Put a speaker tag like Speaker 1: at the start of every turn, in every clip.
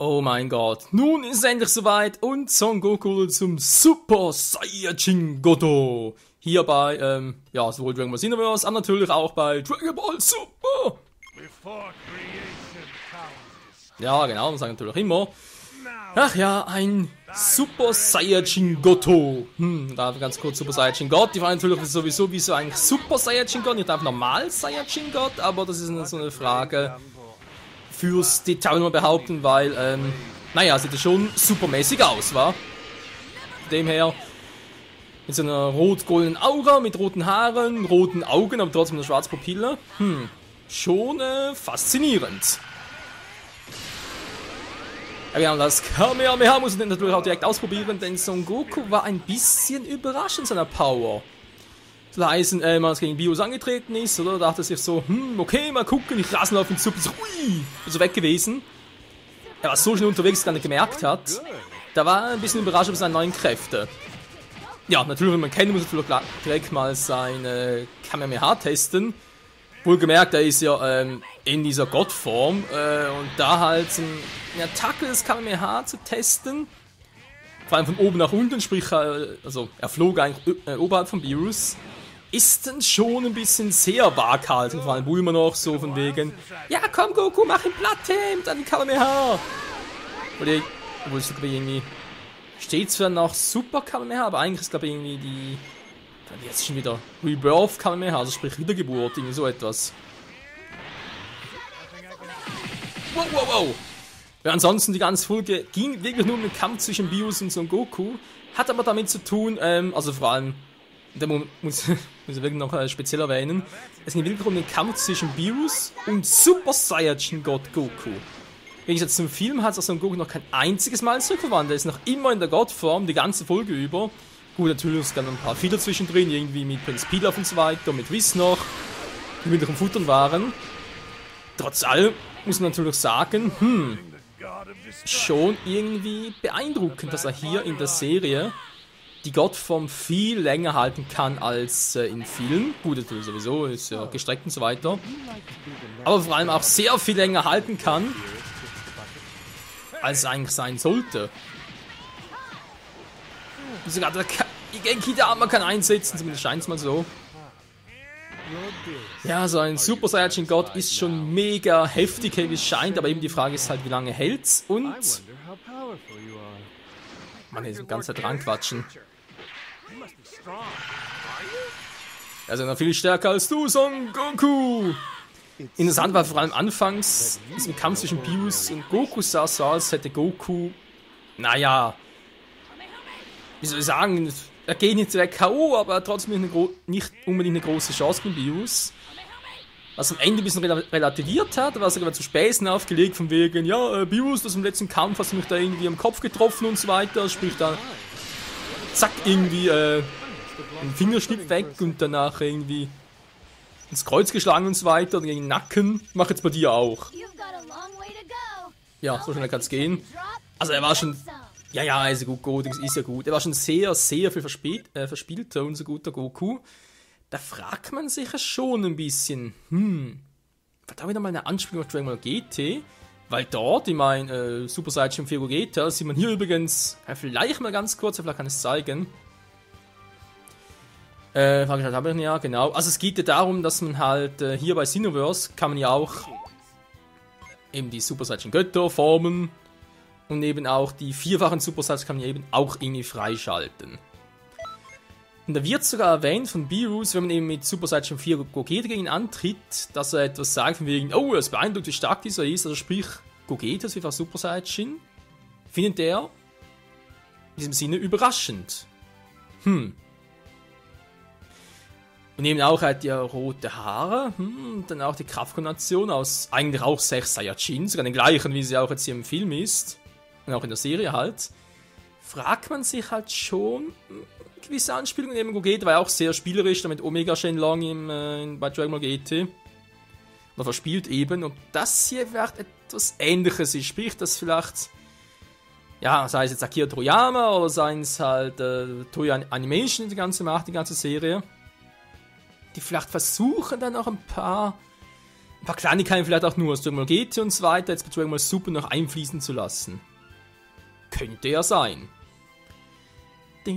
Speaker 1: Oh mein Gott, nun ist es endlich soweit und Son Goku zum Super Saiyajin Goto. Hier bei, sowohl Dragon Ball Xenoverse, aber natürlich auch bei Dragon Ball Super. Ja, genau, das sagen natürlich immer. Ach ja, ein Super Saiyajin Goto. Da ganz kurz Super Saiyajin God. Die waren natürlich sowieso, wieso eigentlich Super Saiyajin God, nicht einfach normal Saiyajin God, aber das ist so eine Frage fürs Detail nur behaupten, weil, sieht ja schon supermäßig aus, wa? Von dem her, mit so einer rot-goldenen Aura, mit roten Haaren, roten Augen, aber trotzdem eine schwarze Pupille. Schon faszinierend. Ja genau, das Kamehameha muss ich natürlich auch direkt ausprobieren, denn Son Goku war ein bisschen überrascht in seiner Power. Zu heißen, wenn es gegen Bios angetreten ist, oder? Dachte er sich so, okay, mal gucken, ich rasen auf ihn zu, so, so weg gewesen. Er war so schnell unterwegs, dass er gar nicht gemerkt hat. Da war er ein bisschen überrascht über seine neuen Kräfte. Ja, natürlich, wenn man kennt, muss er natürlich direkt mal seine Kamehameha testen. Wohlgemerkt, er ist ja in dieser Gottform und da halt eine Attacke des Kamehameha zu testen, vor allem von oben nach unten, sprich, also er flog eigentlich oberhalb von Beerus, ist dann schon ein bisschen sehr waghalsig, vor allem Bulma noch so von wegen, ja komm Goku, mach ihn platt mit deinem Kamehameha. Obwohl es glaube ich irgendwie, steht zwar noch Super Kamehameha, aber eigentlich ist glaube ich irgendwie die, jetzt schon wieder Rebirth Kamehameha, also sprich Wiedergeburt, irgendwie so etwas. Wow. Ja, ansonsten die ganze Folge ging wirklich nur um den Kampf zwischen Beerus und Son Goku, hat aber damit zu tun, also vor allem, da muss ich wirklich noch speziell erwähnen, es ging wirklich um den Kampf zwischen Beerus und Super Saiyajin God Goku. Im Gegensatz zum Film hat sich Son Goku noch kein einziges Mal zurückverwandelt, er ist noch immer in der Gottform, die ganze Folge über. Gut, natürlich ist dann ein paar Fehler zwischendrin, irgendwie mit Prinz Pilaf und so weiter, mit Whis noch, die mit dem Futtern waren. Trotz allem muss man natürlich sagen, schon irgendwie beeindruckend, dass er hier in der Serie die Gottform viel länger halten kann als im Film. Gut, natürlich sowieso, ist ja gestreckt und so weiter. Aber vor allem auch sehr viel länger halten kann, als es eigentlich sein sollte. Sogar der Genki Dama kann einsetzen, zumindest scheint es mal so. Ja, so ein Super Saiyajin God ist schon mega heftig, wie es scheint, aber eben die Frage ist halt, wie lange hält's und... Man, hier ist die ganze Zeit dran quatschen. Also noch viel stärker als du, Son Goku! Interessant war vor allem anfangs, im Kampf zwischen Beerus und Goku sah es so, als hätte Goku, naja, wie soll ich sagen, er geht nicht direkt K.O., aber trotzdem nicht unbedingt eine große Chance mit Beerus. Was am Ende ein bisschen relativiert hat, war sogar zu Späßen aufgelegt, von wegen, ja, Beerus, das im letzten Kampf hast du mich da irgendwie am Kopf getroffen und so weiter, sprich da, zack, irgendwie, ein Fingerschnitt weg und danach irgendwie ins Kreuz geschlagen und so weiter, und gegen den Nacken, mach jetzt bei dir auch. Ja, so schnell kann's gehen. Also er war schon... Ja, also gut, Godings ist ja gut. Er war schon sehr, sehr viel verspielter, unser guter Goku. Da fragt man sich ja schon ein bisschen, war da wieder mal eine Anspielung auf Dragon Ball GT? Weil dort, ich meine, Super Saiyajin 4 Gogeta, sieht man hier übrigens, vielleicht mal ganz kurz, vielleicht kann ich es zeigen. Frage ich halt, habe ich ja, genau. Also es geht ja darum, dass man halt, hier bei Xenoverse kann man ja auch eben die Super Saiyajin Götter formen. Und eben auch die vierfachen Super Saiyajin kann man eben auch irgendwie freischalten. Und da wird sogar erwähnt von Beerus, wenn man eben mit Super Saiyajin 4 Gogeta gegen ihn antritt, dass er etwas sagt von wegen, oh, es beeindruckt, wie stark dieser ist. Also sprich, Gogeta, das vierfache Super Saiyajin, findet er in diesem Sinne überraschend. Und eben auch halt die rote Haare, und dann auch die Kraftkombination aus eigentlich auch 6 Saiyajin, sogar den gleichen, wie sie auch jetzt hier im Film ist. Und auch in der Serie halt, fragt man sich halt schon, gewisse Anspielungen eben Gogeta war ja auch sehr spielerisch, damit Omega Shenlong bei Dragon Ball GT. Oder verspielt eben, und das hier vielleicht etwas Ähnliches ist, sprich, dass vielleicht, ja, sei es jetzt Akira Toriyama oder sei es halt Toei Animation, die ganze Serie, die vielleicht versuchen dann auch ein paar Ein paar Kleinigkeiten vielleicht auch nur aus Dragon Ball GT und so weiter, jetzt bei Dragon Ball Super noch einfließen zu lassen. Könnte ja sein. So,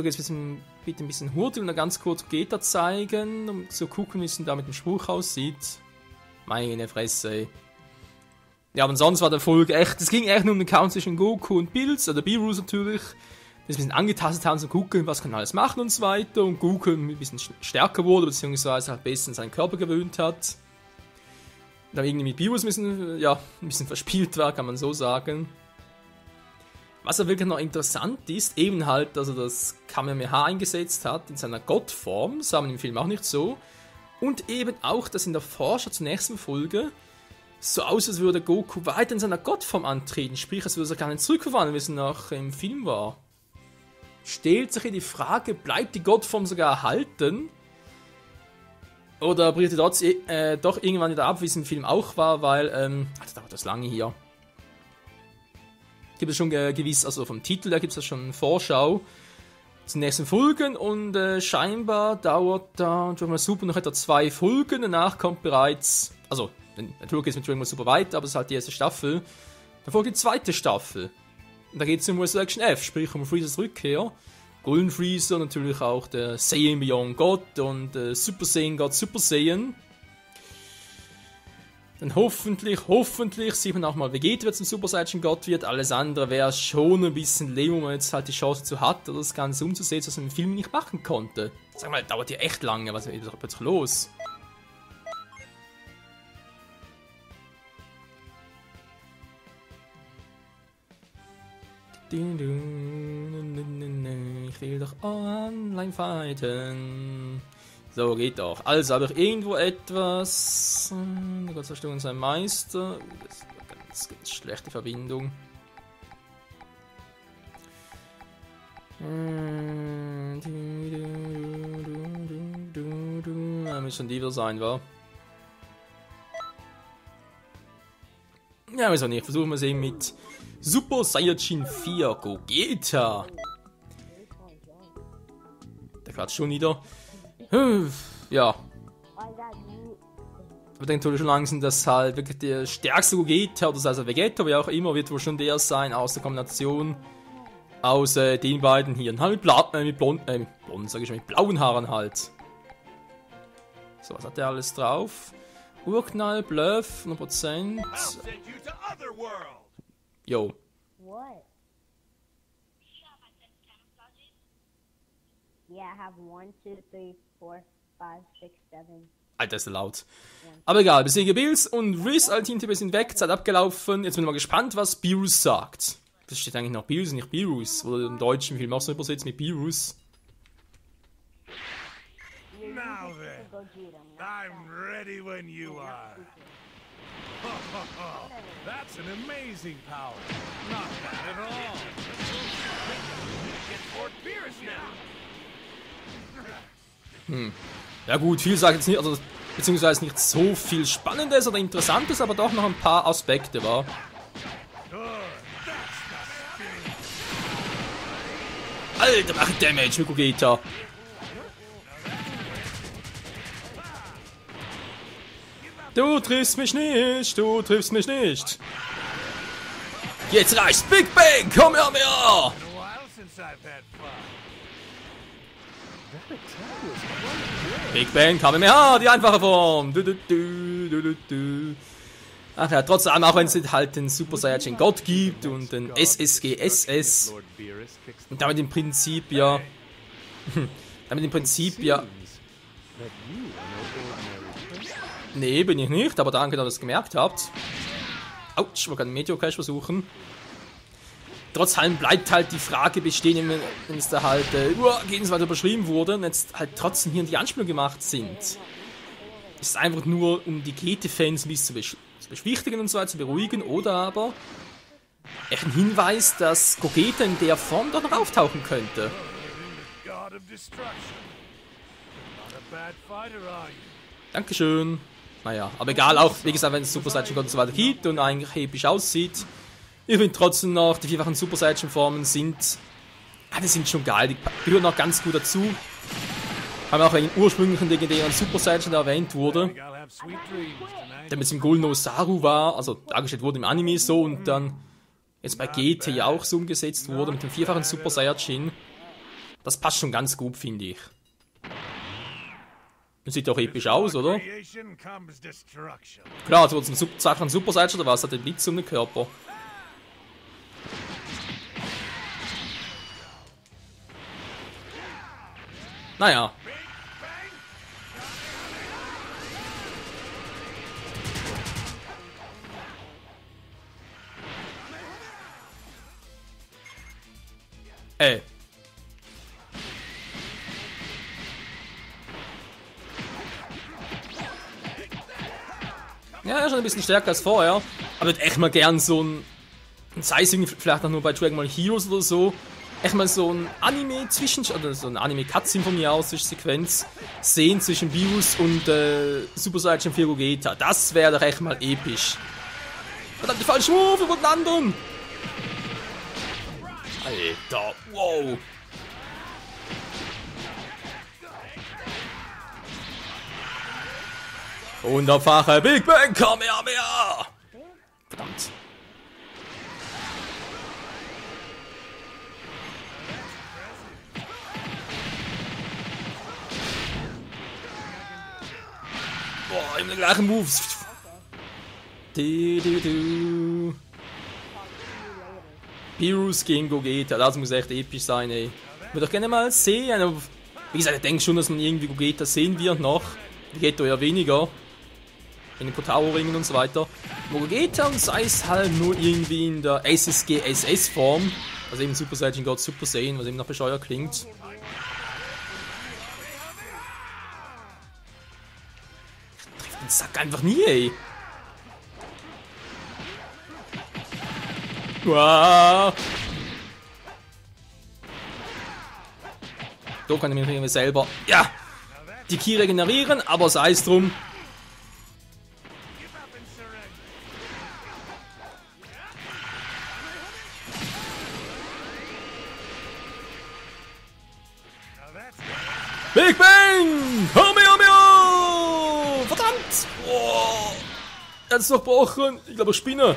Speaker 1: jetzt bitte ein bisschen Hurtel und dann ganz kurz Vegeta zeigen, um zu gucken, wie es denn da mit dem Spruch aussieht. Meine Fresse. Ja, aber sonst war der Folge echt, es ging echt nur um den Kampf zwischen Goku und Bills, oder Beerus natürlich. Das ein bisschen angetastet haben, zu gucken, was kann alles machen und so weiter. Und Goku ein bisschen stärker wurde, beziehungsweise halt besser an seinen Körper gewöhnt hat. Dann irgendwie mit Beerus ein bisschen verspielt war, kann man so sagen. Was ja wirklich noch interessant ist, eben halt, dass er das Kamehameha eingesetzt hat in seiner Gottform, das haben wir im Film auch nicht so. Und eben auch, dass in der Vorschau zur nächsten Folge so aus, als würde Goku weiter in seiner Gottform antreten, sprich, als würde er gar nicht zurückverwandeln, wie es noch im Film war. Stellt sich hier die Frage, bleibt die Gottform sogar erhalten? Oder bricht er doch irgendwann wieder ab, wie es im Film auch war, weil, das dauert das lange hier. Gibt es schon gewiss, also vom Titel her gibt es ja schon eine Vorschau zu den nächsten Folgen und scheinbar dauert da Dragon Ball Super noch etwa 2 Folgen, danach kommt bereits, also natürlich geht es mit Dragon Ball Super weiter, aber es ist halt die erste Staffel, dann folgt die zweite Staffel und da geht es um Resurrection F, sprich um Freezers Rückkehr, Golden Freezer, natürlich auch der Saiyan Beyond God und Super Saiyan God Super Saiyan. Dann hoffentlich sieht man auch mal, Vegeta wird zum Super Saiyan Gott wird. Alles andere wäre schon ein bisschen lame, wo man jetzt halt die Chance dazu hat, das Ganze umzusetzen, was man im Film nicht machen konnte. Sag mal, dauert ja echt lange, was ist plötzlich los? Ich will doch online fighten. So, geht doch. Also habe ich irgendwo etwas. Gottzerstörung sein Meister. Das ist eine ganz schlechte Verbindung. Ja, muss schon die wieder sein, wa? Ja, wieso nicht? Versuchen wir es eben mit Super Saiyajin 4 Gogeta. Der quatscht schon wieder. Ja. Aber denke natürlich schon langsam, dass halt wirklich der stärkste Gogeta, oder das heißt Vegeta, wie auch immer, wird wohl schon der sein, aus der Kombination aus den beiden hier. Und halt mit blauen Haaren halt. So, was hat der alles drauf? Urknall, Bluff, 100%. Yo.
Speaker 2: What? Yeah, I have 1, 2, 3, 4, 5, 6, 7.
Speaker 1: Alter, ist laut. Aber egal, besiege Bills und Riz, alle Teamtippe sind weg, Zeit abgelaufen. Jetzt bin ich mal gespannt, was Beerus sagt. Das steht eigentlich noch Beerus, nicht Beerus. Oder im deutschen Film auch so übersetzt mit Beerus.
Speaker 3: Now then, I'm ready when you are. That's an amazing power. Not bad at all. Get Fort Beerus now.
Speaker 1: Ja gut, viel sagt jetzt nicht, also beziehungsweise nicht so viel Spannendes oder Interessantes, aber doch noch ein paar Aspekte, wa? Alter, mach ich Damage mit Gogeta. Du triffst mich nicht, du triffst mich nicht. Jetzt reicht's, Big Bang, komm her, mehr!
Speaker 3: A while since I've had fun.
Speaker 1: Big Bang, Kamehameha, die einfache Form. Ach ja, trotz allem, auch wenn es halt den Super Saiyajin Gott gibt und den SSG SS. Und damit im Prinzip ja... Nee, bin ich nicht, aber danke, dass ihr das gemerkt habt. Autsch, man kann einen Meteor-Cache versuchen. Trotz allem bleibt halt die Frage bestehen, wenn es da halt gegenseitig überschrieben wurde und jetzt halt trotzdem hier die Anspielung gemacht sind. Ist es einfach nur, um die GT-Fans ein bisschen zu beschwichtigen und so weiter, zu beruhigen, oder aber echt ein Hinweis, dass Gogeta in der Form dort noch auftauchen könnte.
Speaker 3: God of destruction. Not a bad fighter, are you?
Speaker 1: Dankeschön. Naja, aber egal, auch wie gesagt, wenn es Super Saiyan Gott und so weiter gibt und eigentlich episch aussieht. Ich finde trotzdem noch, die vierfachen Super Saiyan Formen sind, die sind schon geil, die gehören auch ganz gut dazu. Haben auch wegen ursprünglichen legendären Super Saiyan erwähnt wurde.
Speaker 3: I'll have have sweet dreams tonight.
Speaker 1: Der mit dem Golden Osaru war, also dargestellt wurde im Anime so und dann jetzt bei GT ja auch so umgesetzt wurde mit dem vierfachen Super Saiyajin. Das passt schon ganz gut, finde ich. Und sieht auch episch aus, oder?
Speaker 3: Creation comes destruction.
Speaker 1: Klar, es wurde ein zweifachen Super Saiyajin oder was, hat den Blitz um den Körper. Naja. Ja, schon ein bisschen stärker als vorher. Aber ich würde echt mal gern so sei es irgendwie vielleicht auch nur bei Dragon Ball Heroes oder so, echt mal so ein oder so ein Anime-Cutscene von mir aus, Sequenz sehen zwischen Beerus und Super Saiyan 4 Gogeta. Das wäre doch echt mal episch. Verdammt, die falsche Move, wo landen! Alter, wow! Hundertfache Big Bang Kamehameha! Verdammt. Boah, immer die gleichen Moves. Beerus gegen Gogeta, das muss echt episch sein, ey. Ich würde doch gerne mal sehen, aber wie gesagt, ich denke schon, dass man irgendwie Gogeta sehen wird noch. Vegeta ja weniger. In den Kotaro-Ringen und so weiter. Gogeta und sei es halt nur irgendwie in der SSG-SS-Form. Also eben Super Saiyan God Super Saiyan, was eben nach bescheuert klingt. Trifft den Sack einfach nie, ey. Wow. So kann ich mich irgendwie selber, ja, die Ki regenerieren, aber sei es drum. Big Bang! Kamehameha! Verdammt! Oh. Er ist durchbrochen. Ich glaube, Spinne.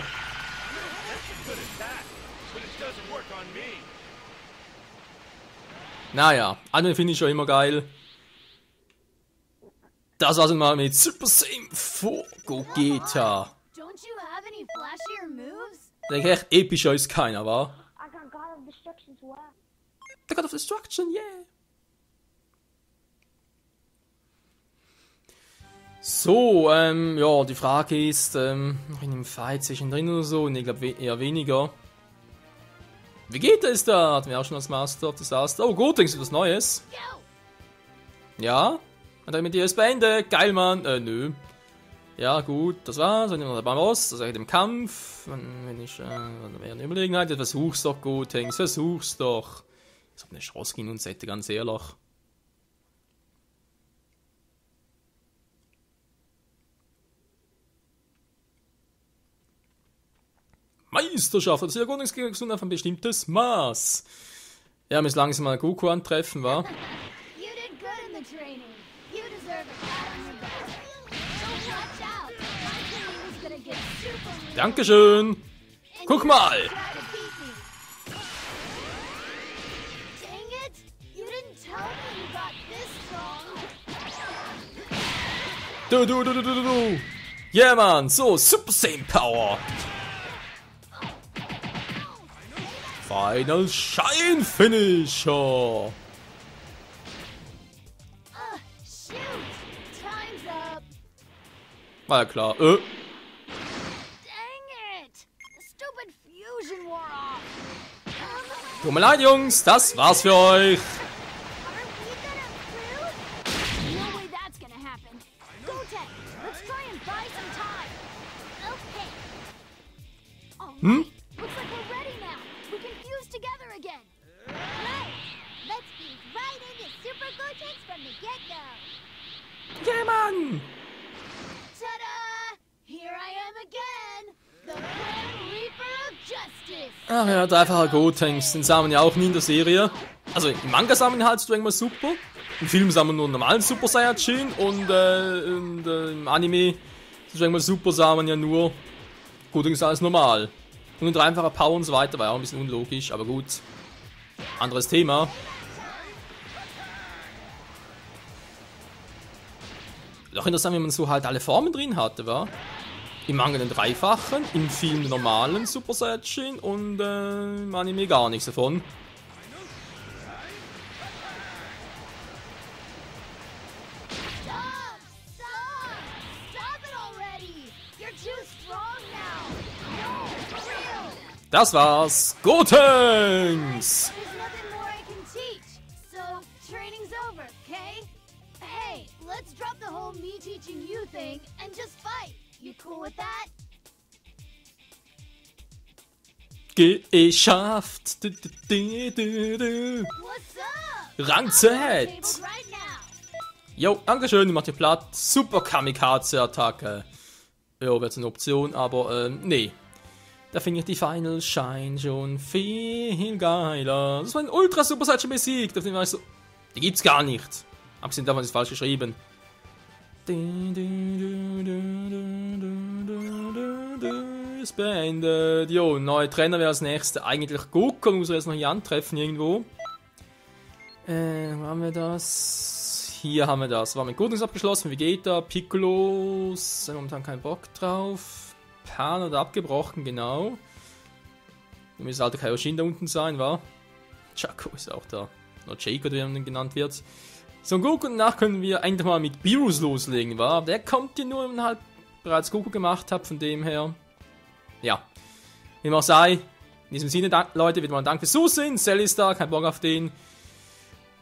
Speaker 1: Naja, anderen finde ich schon immer geil. Das war's mal mit Super Saiyan 4 Gogeta. Der echt epischer ist keiner, wa?
Speaker 2: I got God of Destruction as well.
Speaker 1: Der God of Destruction, yeah! So, ja, die Frage ist, noch in einem Fight zwischendrin oder so, und ich glaube eher weniger. Vegeta ist da, hatten wir auch schon als Master of Disaster. Oh gut, denkst du was Neues? Ja? Und dann mit dir ist beendet. Geil, Mann. Nö. Ja, gut, das war's. Und dann beim Boss, das ist im Kampf. Wenn ich, wäre eine Überlegenheit, versuch's doch, Gotenks, versuch's doch. Ich hab eine Chance gegen uns hätte, ganz ehrlich. Meisterschaft, das ist ja gar nichts gesund auf ein bestimmtes Maß. Ja, wir müssen langsam mal Goku antreffen, wa? Dankeschön! Guck mal! Du! Yeah, Mann! So, Super Saiyan Power! Final Shine Finisher! War ja klar. Tut mir leid, Jungs, das war's für euch. Hm? Ja, Mann! Ach ja, dreifacher Gotenks, den sah man ja auch nie in der Serie. Also im Manga sah man ihn halt Dragon Ball Super. Im Film sagen wir nur einen normalen Super Saiyajin und im Anime Dragon Ball Super sagen wir ja nur gut und alles normal. Und ein dreifacher Power und so weiter war ja auch ein bisschen unlogisch, aber gut. Anderes Thema. Doch interessant, wenn man so halt alle Formen drin hatte, war. Im Manga den dreifachen, im Film den normalen Super Saiyajin und im Anime gar nichts davon. Das war's. Gotenks!
Speaker 4: There's nothing more I can teach, so training's over, okay? Hey, let's drop the whole me teaching you thing and just fight. You cool with that?
Speaker 1: Geschafft.
Speaker 4: What's up?
Speaker 1: Rang Z.
Speaker 4: Right now.
Speaker 1: Jo, dankeschön, ich mach dir platt. Super Kamikaze-Attacke. Ja, wäre jetzt eine Option, aber nee. Da finde ich die Final Shine schon viel geiler. Das war ein Ultra Super Saiyajin besiegt. Auf den war ich so. Die gibt's gar nicht. Abgesehen davon ist es falsch geschrieben. Ist beendet. Jo, neue Trainer wäre als nächstes. Eigentlich Goku, muss er jetzt noch hier antreffen irgendwo. Wo haben wir das? Hier haben wir das. War mit Gotenks abgeschlossen. Vegeta, Piccolo. Momentan keinen Bock drauf. Pan oder abgebrochen, genau. Da müsste alter Kaioshin da unten sein, war. Chaco ist auch da. Oder Jake, oder wie er genannt wird. So, Goku, und danach können wir eigentlich mal mit Beerus loslegen, war. Der kommt hier nur, wenn man halt bereits Goku gemacht hat, von dem her. Ja. Wie dem auch sei. In diesem Sinne, Leute, wieder mal ein Dank fürs Zusehen. Cell ist da, kein Bock auf den.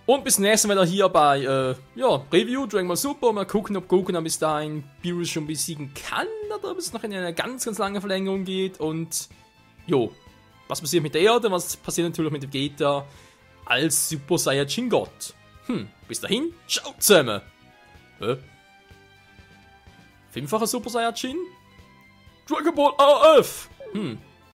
Speaker 1: Und bis zum nächsten Mal hier bei, Review, Dragon Ball Super. Mal gucken, ob Goku dann bis dahin Beerus schon besiegen kann oder ob es noch in eine ganz, ganz lange Verlängerung geht. Und, jo, was passiert mit der Erde, was passiert natürlich mit dem Vegeta als Super Saiyajin Gott. Bis dahin, ciao zusammen. Fünffacher Super Saiyajin? Dragon Ball AF!